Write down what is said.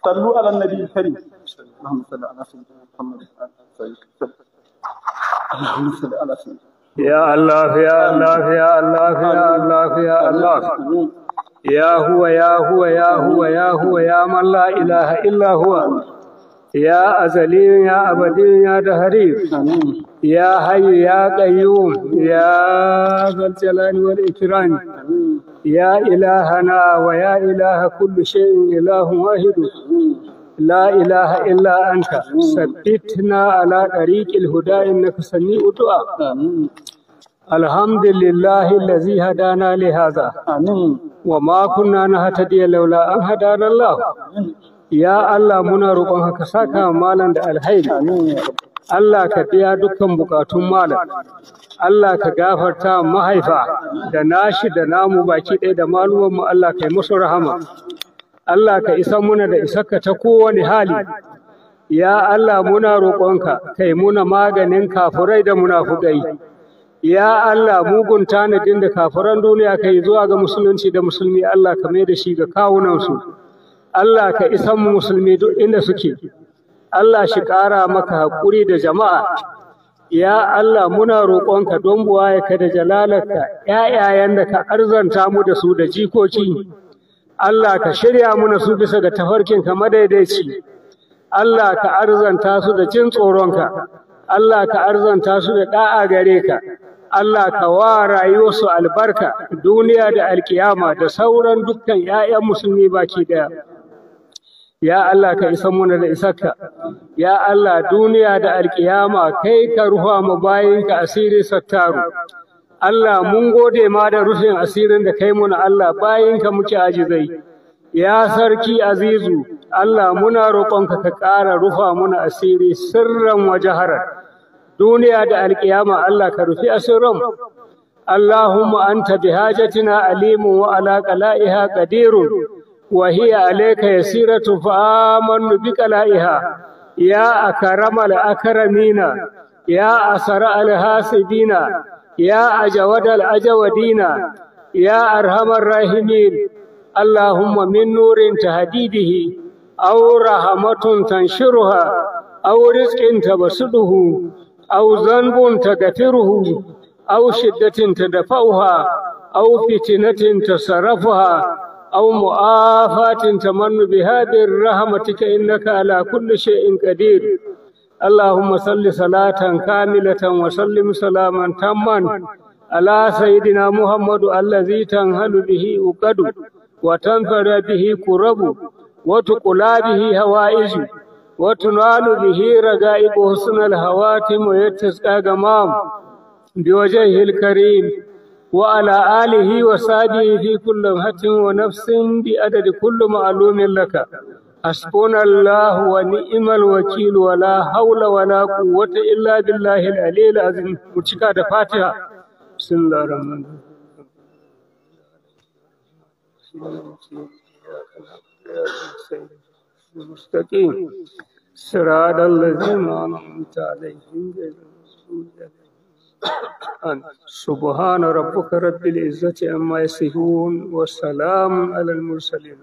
صلوا على النبي الكريم. اللهم صل على سيدنا محمد. اللهم صل على سيدنا. يا الله يا الله يا الله يا الله يا الله يا هو يا هو يا هو يا هو يا من لا إله إلا هو يا أزلي يا أبدي يا دهري يا حي يا قيوم يا ذا الجلال والإكرام يا إلهنا ويا إله كل شيء إله واحد لا إله إلا أنت ثبتنا على طريق الهدى إنك سميع الدعاء. الحمد لله الذي هدانا لهذا وما كنا نهتدي لولا أن هدانا الله. يا الله muna roƙon ka saka malam da alhairi. Allah ka biya dukkan bukatun malam. Allah ka gafarta mahaifa da nashi da namu baki ɗaya da malumanmu. Allah ka yi musu rahama. Allah ka isa muna da isarka ta kowane hali. Ya Allah muna roƙonka kai muna maganin kafurai da munafukai. Ya Allah mugun tanadin da kafuran duniya kai zuwa ga musulunci da musulmi Allah ka mai da shi ga kawunansu. Allah ka isan mu musulmi duk inda suke. Allah shi ƙara maka haƙuri da jama'a. Ya Allah muna roƙonka don buwayarka da jalalarka ƴaƴayen da ka arzanta mu da su da jikoki. Allah ka shirya muna su bisa ga tafarkinka madaidaici. Allah ka arzanta su da jin tsoronka. Allah ka arzanta su da ɗa'a gare ka. Allah ka wa rayuwarsu albarka duniya da alkiyama da sauran dukkan ƴaƴan musulmi baki ɗaya. Ya Allah ka isa muna da isarka. Ya Allah duniya da alkiyama kai ka rufa mu bayinka asiri sattaru. Allah mun gode ma da rufin asirin da kai muna Allah bayinka muke ajizai. Ya sarki azizu Allah muna roƙonka ka ƙara rufa muna asiri sirran wa jaharan. Duniya da alkiyama Allah ka rufi asirin. Allahumma anta bihajatina alimun wa ala qala'iha qadirun. وهي عليك يسيرة فآمن بقلائها يا أكرم الأكرمين يا أسرع الحاسدين يا أجود الأجودين يا أرحم الراحمين. اللهم من نور تهديده أو رحمة تنشرها أو رزق تبسطه أو ذنب تغفره أو شدة تدفعها أو فتنة تصرفها أو مؤافاة تمن بها برحمتك إنك على كل شيء قدير. اللهم صل صلاة كاملة وسلم سلاما تاما على سيدنا محمد الذي تنهل به عقد وتنفر به كرب وتقلى به هوائج وتنال به رغائب حسن الهواتم ويتسقى غمام بوجهه الكريم وعلى آله وصحبه في كل لمحة ونفس بعدد كل معلوم لك. حسبنا الله ونعم الوكيل ولا حول ولا قوة إلا بالله العلي العظيم. مشكا فاتحة. بسم الله الرحمن الرحيم. المستقيم صراط الذين أنعمت عليهم غير المغضوب عليهم. سبحان ربك رب العزة عما يصفون والسلام على المرسلين.